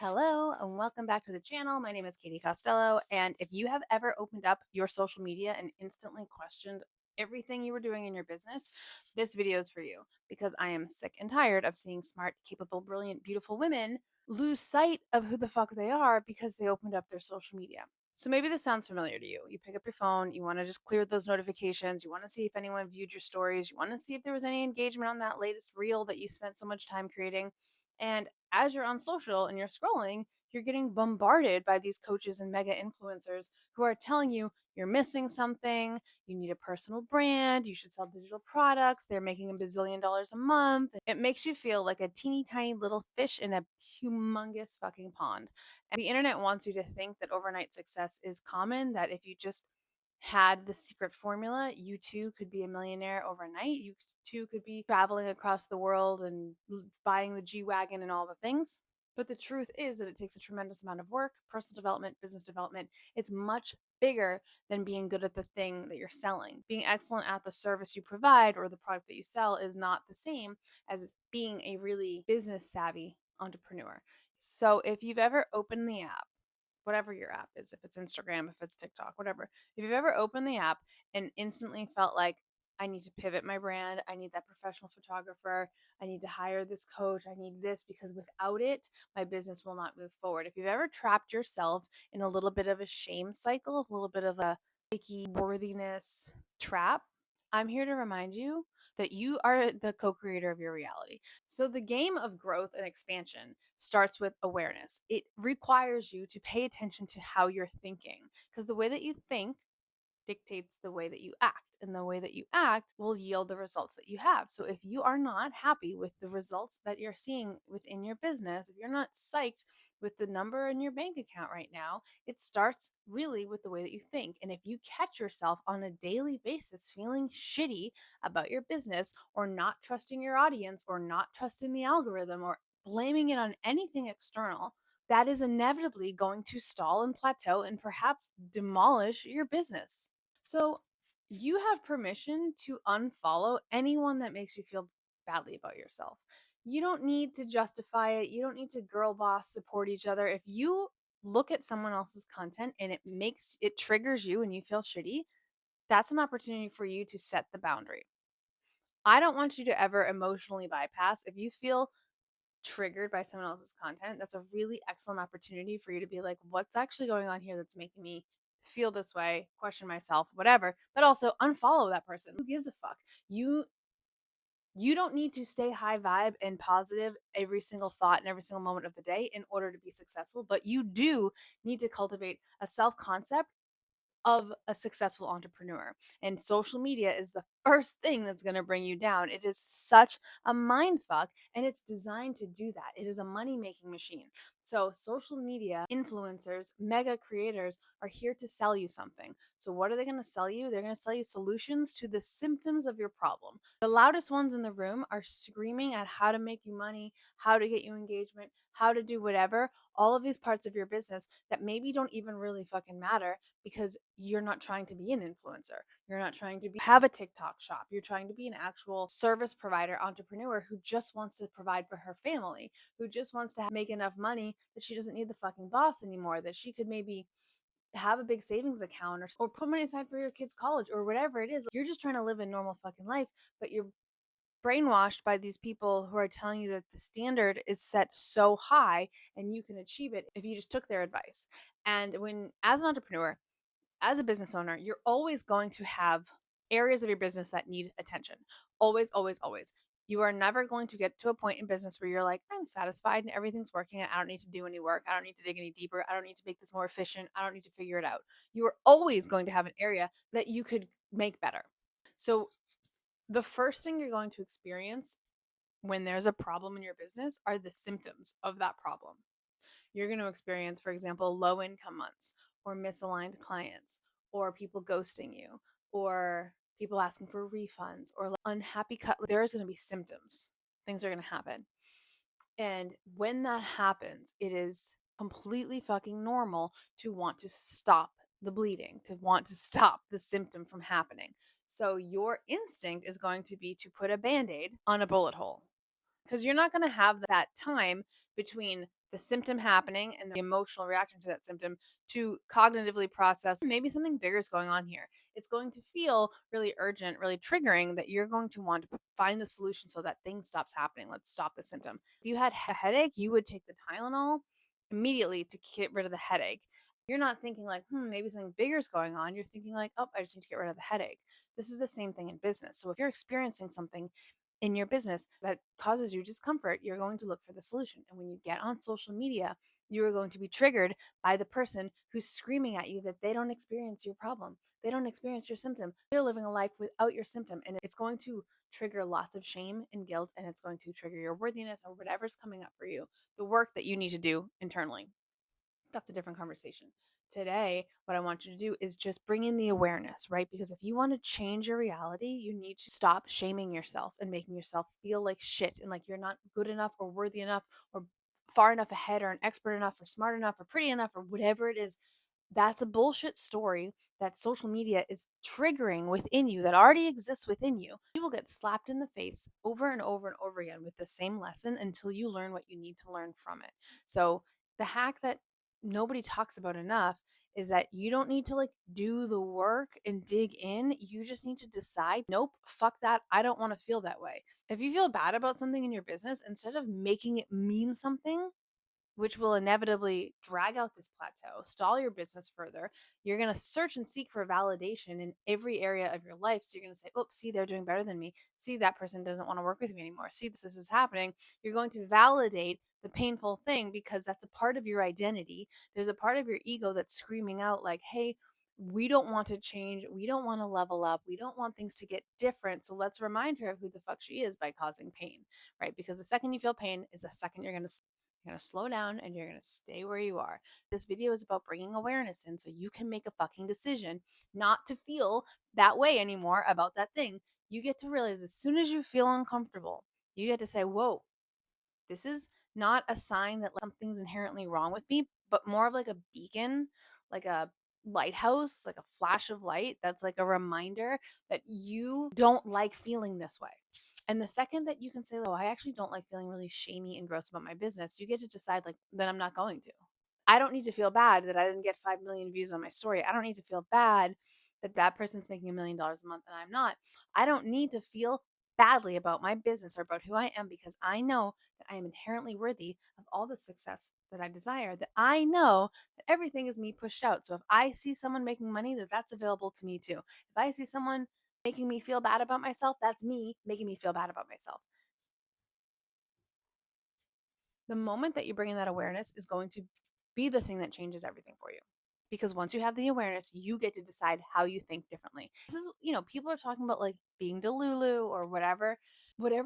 Hello and welcome back to the channel. My name is Katie Costello. And if you have ever opened up your social media and instantly questioned everything you were doing in your business, this video is for you because I am sick and tired of seeing smart, capable, brilliant, beautiful women lose sight of who the fuck they are because they opened up their social media. So maybe this sounds familiar to you. You pick up your phone, you want to just clear those notifications, you want to see if anyone viewed your stories, you want to see if there was any engagement on that latest reel that you spent so much time creating. And as you're on social and you're scrolling, you're getting bombarded by these coaches and mega influencers who are telling you you're missing something, you need a personal brand, you should sell digital products, they're making $1 bazillion a month. It makes you feel like a teeny tiny little fish in a humongous fucking pond. And the internet wants you to think that overnight success is common, that if you just had the secret formula, you too could be a millionaire overnight. You too could be traveling across the world and buying the G Wagon and all the things. But the truth is that it takes a tremendous amount of work, personal development, business development. It's much bigger than being good at the thing that you're selling. Being excellent at the service you provide or the product that you sell is not the same as being a really business savvy entrepreneur. So if you've ever opened the app, whatever your app is, if it's Instagram, if it's TikTok, whatever, if you've ever opened the app and instantly felt like, I need to pivot my brand, I need that professional photographer, I need to hire this coach, I need this because without it, my business will not move forward. If you've ever trapped yourself in a little bit of a shame cycle, a little bit of a icky worthiness trap, I'm here to remind you that you are the co creator of your reality. So, the game of growth and expansion starts with awareness. It requires you to pay attention to how you're thinking because the way that you think dictates the way that you act, and the way that you act will yield the results that you have. So if you are not happy with the results that you're seeing within your business, if you're not psyched with the number in your bank account right now, it starts really with the way that you think. And if you catch yourself on a daily basis feeling shitty about your business, or not trusting your audience, or not trusting the algorithm, or blaming it on anything external, that is inevitably going to stall and plateau and perhaps demolish your business. So you have permission to unfollow anyone that makes you feel badly about yourself. You don't need to justify it. You don't need to girl boss support each other. If you look at someone else's content and it triggers you and you feel shitty, that's an opportunity for you to set the boundary. I don't want you to ever emotionally bypass. If you feel triggered by someone else's content, that's a really excellent opportunity for you to be like, what's actually going on here that's making me feel this way, question myself, whatever, but also unfollow that person. Who gives a fuck? You don't need to stay high vibe and positive every single thought and every single moment of the day in order to be successful, but you do need to cultivate a self concept of a successful entrepreneur. And social media is the first thing that's going to bring you down. It is such a mind fuck, and it's designed to do that. It is a money making machine. So, social media influencers, mega creators are here to sell you something. So, what are they going to sell you? They're going to sell you solutions to the symptoms of your problem. The loudest ones in the room are screaming at how to make you money, how to get you engagement, how to do whatever, all of these parts of your business that maybe don't even really fucking matter because you're not trying to be an influencer. You're not trying to have a TikTok shop. You're trying to be an actual service provider entrepreneur who just wants to provide for her family, who just wants to make enough money that she doesn't need the fucking boss anymore, that she could maybe have a big savings account or put money aside for your kids' college or whatever it is. You're just trying to live a normal fucking life, but you're brainwashed by these people who are telling you that the standard is set so high and you can achieve it if you just took their advice. And when, as an entrepreneur, as a business owner, you're always going to have areas of your business that need attention. Always, always, always. You are never going to get to a point in business where you're like, I'm satisfied and everything's working. I don't need to do any work. I don't need to dig any deeper. I don't need to make this more efficient. I don't need to figure it out. You are always going to have an area that you could make better. So, the first thing you're going to experience when there's a problem in your business are the symptoms of that problem. You're going to experience, for example, low income months or misaligned clients or people ghosting you or people asking for refunds or unhappy cut. There's going to be symptoms. Things are going to happen. And when that happens, it is completely fucking normal to want to stop the bleeding, to want to stop the symptom from happening. So your instinct is going to be to put a band aid on a bullet hole because you're not going to have that time between the symptom happening and the emotional reaction to that symptom to cognitively process maybe something bigger is going on here. It's going to feel really urgent, really triggering that you're going to want to find the solution so that thing stops happening. Let's stop the symptom. If you had a headache, you would take the Tylenol immediately to get rid of the headache. You're not thinking like, maybe something bigger is going on. You're thinking like, oh, I just need to get rid of the headache. This is the same thing in business. So if you're experiencing something in your business that causes you discomfort, you're going to look for the solution. And when you get on social media, you are going to be triggered by the person who's screaming at you that they don't experience your problem. They don't experience your symptom. They're living a life without your symptom. And it's going to trigger lots of shame and guilt. And it's going to trigger your worthiness or whatever's coming up for you, the work that you need to do internally. That's a different conversation. Today, what I want you to do is just bring in the awareness, right? Because if you want to change your reality, you need to stop shaming yourself and making yourself feel like shit and like you're not good enough or worthy enough or far enough ahead or an expert enough or smart enough or pretty enough or whatever it is. That's a bullshit story that social media is triggering within you that already exists within you. You will get slapped in the face over and over and over again with the same lesson until you learn what you need to learn from it. So, the hack that nobody talks about enough is that you don't need to like do the work and dig in. You just need to decide, nope, fuck that. I don't want to feel that way. If you feel bad about something in your business, instead of making it mean something, which will inevitably drag out this plateau, stall your business further. You're going to search and seek for validation in every area of your life. So you're going to say, oh, see, they're doing better than me. See, that person doesn't want to work with me anymore. See, this is happening. You're going to validate the painful thing because that's a part of your identity. There's a part of your ego that's screaming out, like, hey, we don't want to change. We don't want to level up. We don't want things to get different. So let's remind her of who the fuck she is by causing pain, right? Because the second you feel pain is the second you're going to slow down and you're going to stay where you are. This video is about bringing awareness in so you can make a fucking decision not to feel that way anymore about that thing. You get to realize as soon as you feel uncomfortable, you get to say, whoa, this is not a sign that something's inherently wrong with me, but more of like a beacon, like a lighthouse, like a flash of light that's like a reminder that you don't like feeling this way. And the second that you can say, oh, I actually don't like feeling really shamey and gross about my business, you get to decide, like, then I'm not going to. I don't need to feel bad that I didn't get 5 million views on my story. I don't need to feel bad that that person's making $1 million a month and I'm not. I don't need to feel badly about my business or about who I am because I know that I am inherently worthy of all the success that I desire. That I know that everything is me pushed out. So if I see someone making money, that's available to me too. If I see someone making me feel bad about myself, that's me making me feel bad about myself. The moment that you bring in that awareness is going to be the thing that changes everything for you. Because once you have the awareness, you get to decide how you think differently. This is, people are talking about like being Delulu or whatever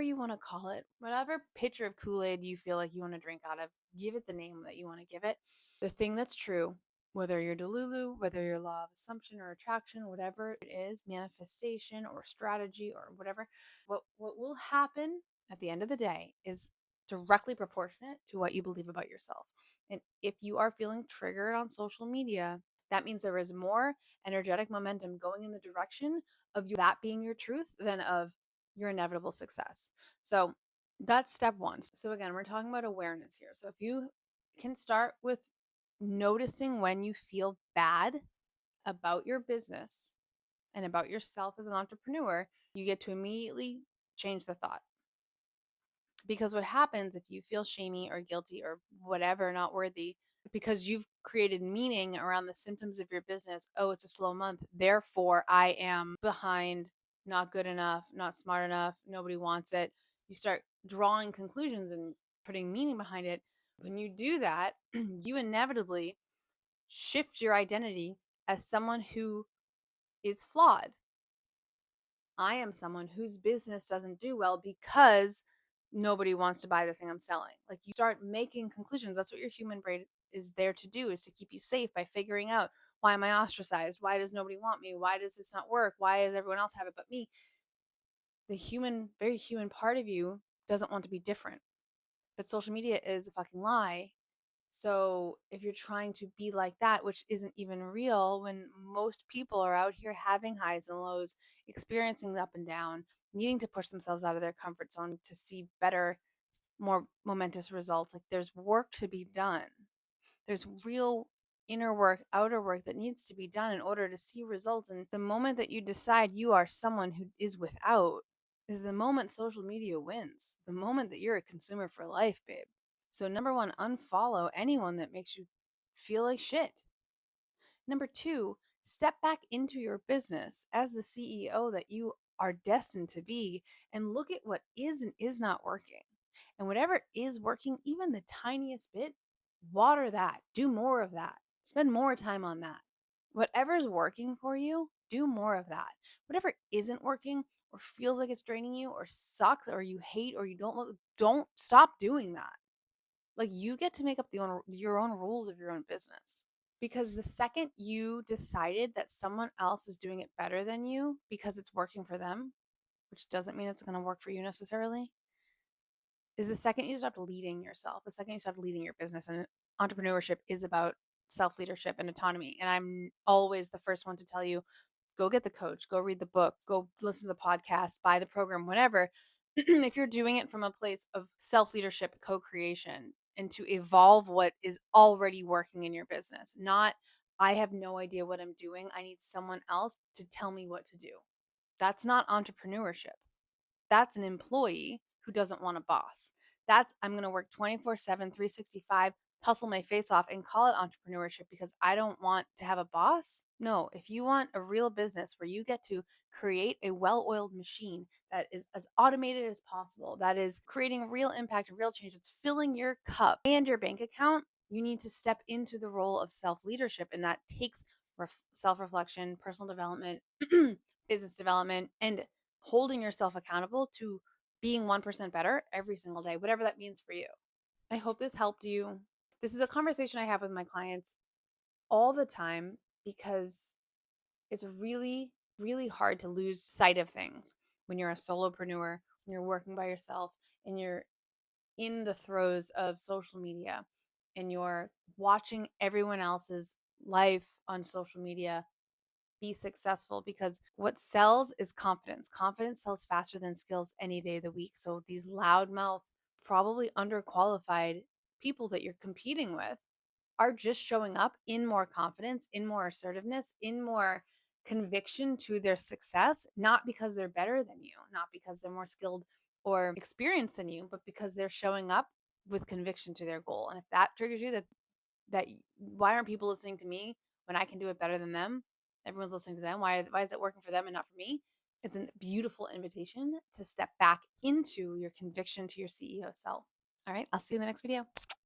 you want to call it, whatever pitcher of Kool Aid you feel like you want to drink out of, give it the name that you want to give it. The thing that's true, whether you're Delulu, whether you're law of assumption or attraction, whatever it is, manifestation or strategy or whatever, what will happen at the end of the day is directly proportionate to what you believe about yourself. And if you are feeling triggered on social media, that means there is more energetic momentum going in the direction of that being your truth than of your inevitable success. So that's step one. So again, we're talking about awareness here. So if you can start with noticing when you feel bad about your business and about yourself as an entrepreneur, you get to immediately change the thought. Because what happens if you feel shamey or guilty or whatever, not worthy, because you've created meaning around the symptoms of your business. Oh, it's a slow month. Therefore, I am behind, not good enough, not smart enough, nobody wants it. You start drawing conclusions and putting meaning behind it. When you do that, you inevitably shift your identity as someone who is flawed. I am someone whose business doesn't do well because nobody wants to buy the thing I'm selling. Like you start making conclusions. That's what your human brain is there to do, is to keep you safe by figuring out, why am I ostracized? Why does nobody want me? Why does this not work? Why does everyone else have it but me? The human, very human part of you doesn't want to be different. But social media is a fucking lie. So if you're trying to be like that, which isn't even real, when most people are out here having highs and lows, experiencing the up and down, needing to push themselves out of their comfort zone to see better more momentous results. Like there's work to be done. There's real inner work, outer work that needs to be done in order to see results. And the moment that you decide you are someone who is without is the moment social media wins. The moment that you're a consumer for life, babe. So number one, unfollow anyone that makes you feel like shit. Number two, step back into your business as the CEO that you are destined to be and look at what is and is not working. And whatever is working, even the tiniest bit, water that. Do more of that. Spend more time on that. Whatever's working for you, do more of that. Whatever isn't working or feels like it's draining you or sucks or you hate or you don't look, don't stop doing that. Like you get to make up your own rules of your own business. Because the second you decided that someone else is doing it better than you because it's working for them, which doesn't mean it's going to work for you necessarily, is the second you start leading yourself, the second you start leading your business. And entrepreneurship is about self leadership and autonomy. And I'm always the first one to tell you go get the coach, go read the book, go listen to the podcast, buy the program, whatever. If you're doing it from a place of self leadership, co creation, and to evolve what is already working in your business, not I have no idea what I'm doing. I need someone else to tell me what to do. That's not entrepreneurship. That's an employee who doesn't want a boss. That's I'm going to work 24/7, 365, hustle my face off and call it entrepreneurship because I don't want to have a boss. No, if you want a real business where you get to create a well-oiled machine that is as automated as possible, that is creating real impact and real change, it's filling your cup and your bank account, you need to step into the role of self-leadership, and that takes self-reflection, personal development, business development, and holding yourself accountable to being 1% better every single day, whatever that means for you. I hope this helped you. This is a conversation I have with my clients all the time because it's really, really hard to lose sight of things when you're a solopreneur, when you're working by yourself, and you're in the throes of social media and you're watching everyone else's life on social media be successful, because what sells is confidence. Confidence sells faster than skills any day of the week. So these loudmouth, probably underqualified people that you're competing with are just showing up in more confidence, in more assertiveness, in more conviction to their success, not because they're better than you, not because they're more skilled or experienced than you, but because they're showing up with conviction to their goal. And if that triggers you, that why aren't people listening to me when I can do it better than them? Everyone's listening to them. Why is it working for them and not for me? It's a beautiful invitation to step back into your conviction to your CEO self. All right, I'll see you in the next video.